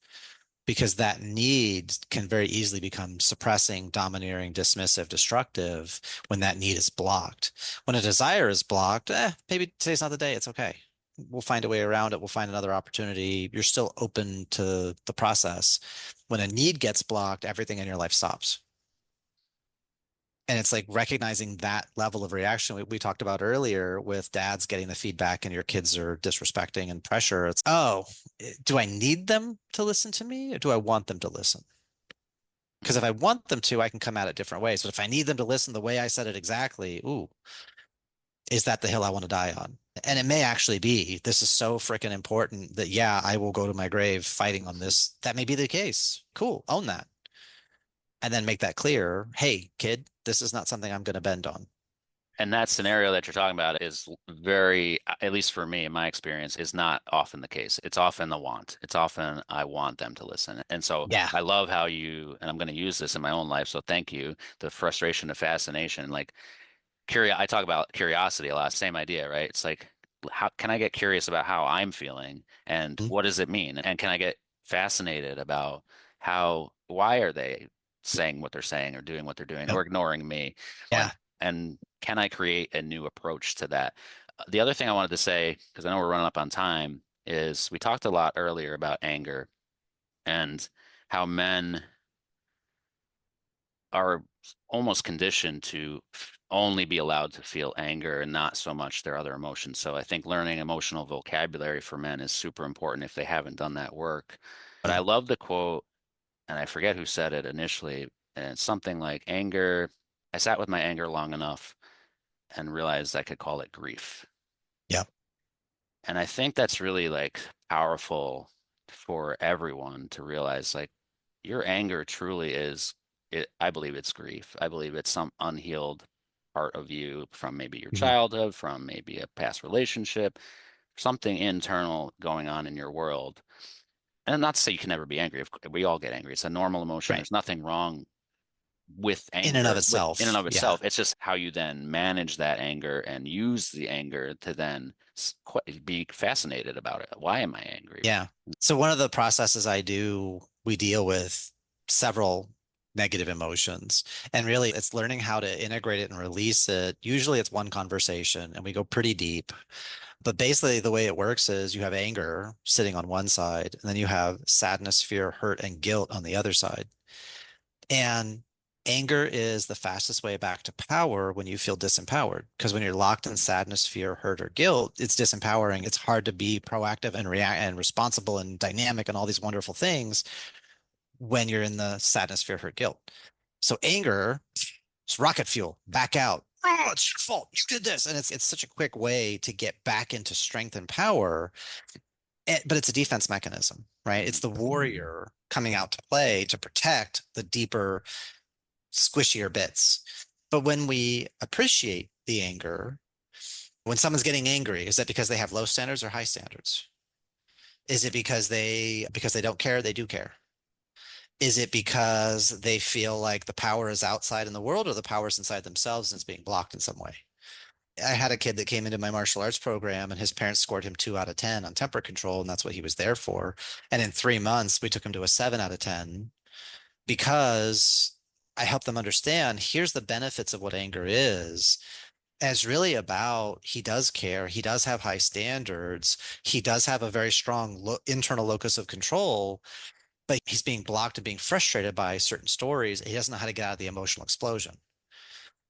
Because that need can very easily become suppressing, domineering, dismissive, destructive when that need is blocked. When a desire is blocked, maybe today's not the day. It's okay. We'll find a way around it. We'll find another opportunity. You're still open to the process. When a need gets blocked, everything in your life stops. And it's like recognizing that level of reaction we talked about earlier with dads getting the feedback and your kids are disrespecting and pressure. It's, oh, do I need them to listen to me or do I want them to listen? Because Mhm. if I want them to, I can come at it different ways. But if I need them to listen the way I said it exactly, ooh, is that the hill I want to die on? And it may actually be, this is so freaking important that, yeah, I will go to my grave fighting on this. That may be the case. Cool. Own that. And then make that clear. Hey, kid, this is not something I'm going to bend on. And that scenario that you're talking about is very, at least for me, in my experience, is not often the case. It's often the want. It's often I want them to listen. And so Yeah. I love how you, and I'm going to use this in my own life. So thank you. The frustration, the fascination, like I talk about curiosity a lot, same idea, right? It's like, how can I get curious about how I'm feeling and Mm, what does it mean? And can I get fascinated about why are they saying what they're saying or doing what they're doing or Yep. ignoring me? Yeah. And can I create a new approach to that? The other thing I wanted to say, because I know we're running up on time, is we talked a lot earlier about anger and how men are almost conditioned to only be allowed to feel anger and not so much their other emotions. So I think learning emotional vocabulary for men is super important if they haven't done that work. But I Mm, love the quote, and I forget who said it initially, and it's something like anger. I sat with my anger long enough and realized I could call it grief. yep. And I think that's really like powerful for everyone to realize like your anger truly is I believe it's grief. I believe it's some unhealed part of you from maybe your Mhm. childhood, from maybe a past relationship, something internal going on in your world. And not to say you can never be angry. We all get angry. It's a normal emotion. Right. There's nothing wrong with In and of anger with in and itself. of Yeah. itself. It's just how you then manage that anger and use the anger to then be fascinated about it. Why am I angry? Yeah. So one of the processes I do, we deal with several negative emotions. And really, it's learning how to integrate it and release it. Usually it's one conversation and we go pretty deep. But basically, the way it works is you have anger sitting on one side, and then you have sadness, fear, hurt, and guilt on the other side. And anger is the fastest way back to power when you feel disempowered. Because when you're locked in sadness, fear, hurt, or guilt, it's disempowering. It's hard to be proactive and react and responsible and dynamic and all these wonderful things when you're in the sadness, fear, hurt, guilt. So anger is rocket fuel, back out. Oh, it's your fault. You did this. And it's such a quick way to get back into strength and power. But it's a defense mechanism, right? It's Mhm. the warrior coming out to play to protect the deeper squishier bits. But when we appreciate the anger, when someone's getting angry, is that because they have low standards or high standards? Is it because they don't care, they do care? Is it because they feel like the power is outside in the world or the power is inside themselves and it's being blocked in some way? I had a kid that came into my martial arts program and his parents scored him 2 out of 10 on temper control, and that's what he was there for. And in 3 months, we took him to a 7 out of 10 because I help them understand here's the benefits of what anger is. And it's really about he does care, he does have high standards, he does have a very strong internal locus of control, but he's being blocked and being frustrated by certain stories. He doesn't know how to get out of the emotional explosion.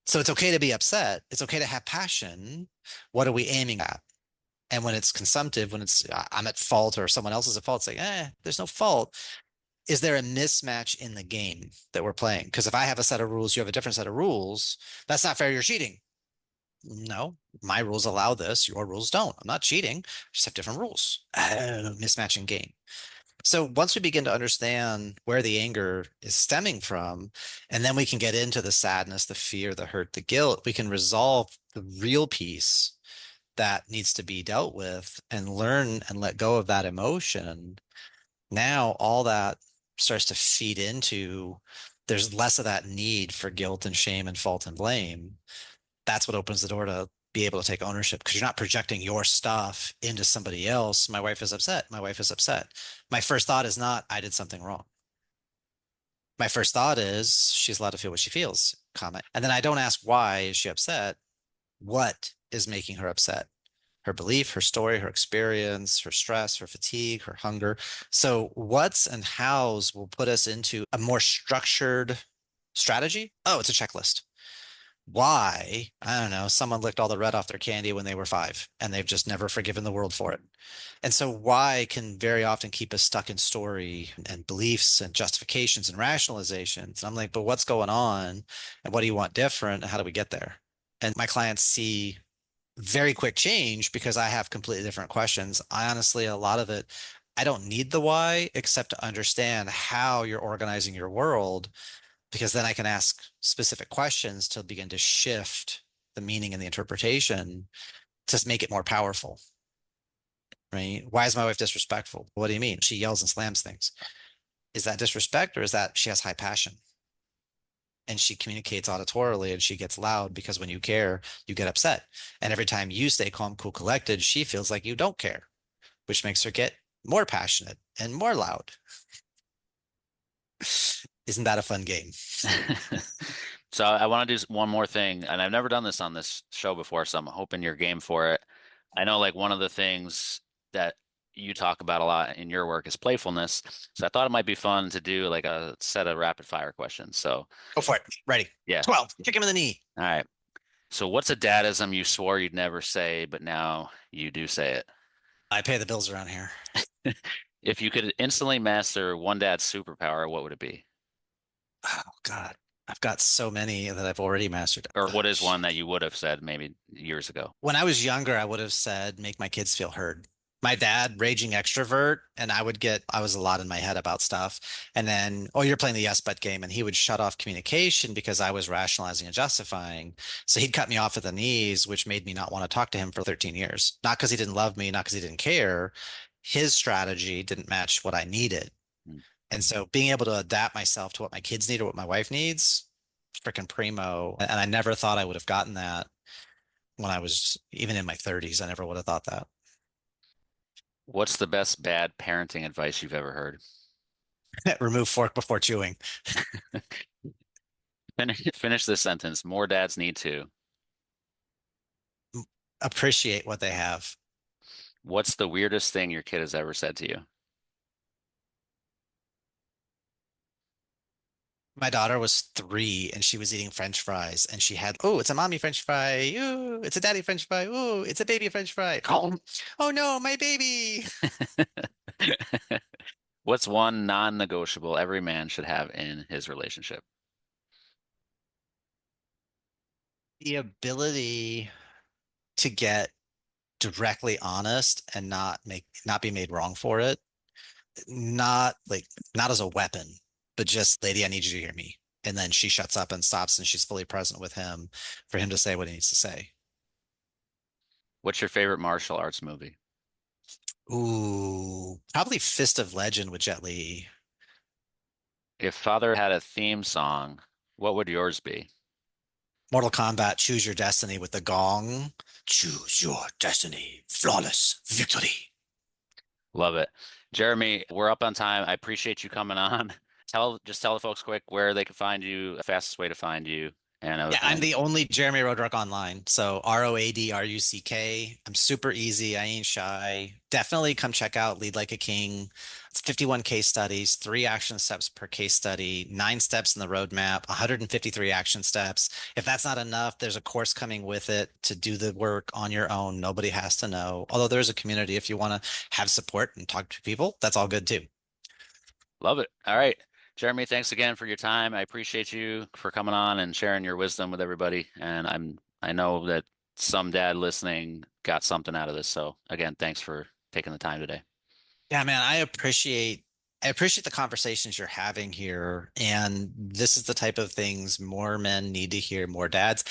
So it's okay to be upset. It's okay to have passion. What are we aiming at? And when it's consumptive, when it's I'm at fault or someone else is at fault, it's like, there's no fault. Is there a mismatch in the game that we're playing? Because if I have a set of rules, you have a different set of rules. That's not fair. You're cheating. No, my rules allow this. Your rules don't. I'm not cheating. Just have different rules. Mismatch in game. So once we begin to understand where the anger is stemming from, and then we can get into the sadness, the fear, the hurt, the guilt, we can resolve the real piece that needs to be dealt with and learn and let go of that emotion. Now all that starts to feed into there's less of that need for guilt and shame and fault and blame. That's what opens the door to be able to take ownership because you're not projecting your stuff into somebody else. My wife is upset. My wife is upset. My first thought is not, I did something wrong. My first thought is, she's allowed to feel what she feels, comment. And then I don't ask, why is she upset? What is making her upset? Her belief, her story, her experience, her stress, her fatigue, her hunger. So, what's and hows will put us into a more structured strategy. Oh, it's a checklist. Why? I don't know. Someone licked all the red off their candy when they were 5, and they've just never forgiven the world for it. And so why can very often keep us stuck in story and beliefs and justifications and rationalizations. And I'm like, but what's going on? And what do you want different? And how do we get there? And my clients see very quick change because I have completely different questions. I honestly, a lot of it, I don't need the why except to understand how you're organizing your world, because then I can ask specific questions to begin to shift the meaning and the interpretation to make it more powerful, right? Why is my wife disrespectful? What do you mean? She yells and slams things. Is that disrespect, or is that she has high passion? And she communicates auditorily and she gets loud because when you care, you get upset. And every time you stay calm, cool, collected, she feels like you don't care, which makes her get more passionate and more loud. Isn't that a fun game? So I want to do one more thing, and I've never done this on this show before, so I'm hoping you're game for it. I know like one of the things that you talk about a lot in your work is playfulness. So I thought it might be fun to do like a set of rapid fire questions. So Go for it. Ready. yeah. 12. Kick him in the knee. All right. So what's a dadism you swore you'd never say, but now you do say it? I pay the bills around here. If you could instantly master one dad's superpower, what would it be? Oh, God. I've got so many that I've already mastered. Or what is one that you would have said maybe years ago? When I was younger, I would have said, make my kids feel heard. My dad, raging extrovert, and I was a lot in my head about stuff. And then, oh, you're playing the yes, but game. And he would shut off communication because I was rationalizing and justifying. So he'd cut me off at the knees, which made me not want to talk to him for 13 years. Not because he didn't love me, not because he didn't care. His strategy didn't match what I needed. Hmm. And so being able to adapt myself to what my kids need or what my wife needs, freaking primo. And I never thought I would have gotten that when I was even in my 30s. I never would have thought that. What's the best bad parenting advice you've ever heard? Remove fork before chewing. Finish this sentence. More dads need to. Appreciate what they have. What's the weirdest thing your kid has ever said to you? My daughter was 3 and she was eating French fries and she had, oh, it's a mommy French fry. Ooh, it's a daddy French fry. Ooh, it's a baby French fry. Oh no, my baby. What's one non-negotiable every man should have in his relationship? The ability to get directly honest and not be made wrong for it. Not as a weapon, but just, lady, I need you to hear me. And then she shuts up and stops and she's fully present with him for him to say what he needs to say. What's your favorite martial arts movie? Ooh, probably Fist of Legend with Jet Li. If Father had a theme song, what would yours be? Mortal Kombat, Choose Your Destiny with the gong. Choose your destiny. Flawless victory. Love it. Jeremy, we're up on time. I appreciate you coming on. Just tell the folks quick where they can find you, the fastest way to find you. Yeah, I'm And the only Jeremy Roadruck online. So Roadruck. I'm super easy. I ain't shy. Definitely come check out Lead Like a King. It's 51 case studies, 3 action steps per case study, 9 steps in the roadmap, 153 action steps. If that's not enough, there's a course coming with it to do the work on your own. Nobody has to know. Although there's a community if you want to have support and talk to people, that's all good too. love it. All right. Jeremy, thanks again for your time. I appreciate you for coming on and sharing your wisdom with everybody. And I know that some dad listening got something out of this. So again, thanks for taking the time today. Yeah, man, I appreciate the conversations you're having here. And this is the type of things more men need to hear, more dads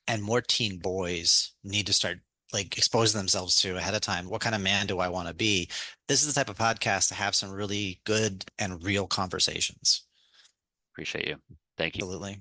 and more teen boys need to start like exposing themselves to ahead of time. What kind of man do I want to be? This is the type of podcast to have some really good and real conversations. Appreciate you. Thank you. Absolutely.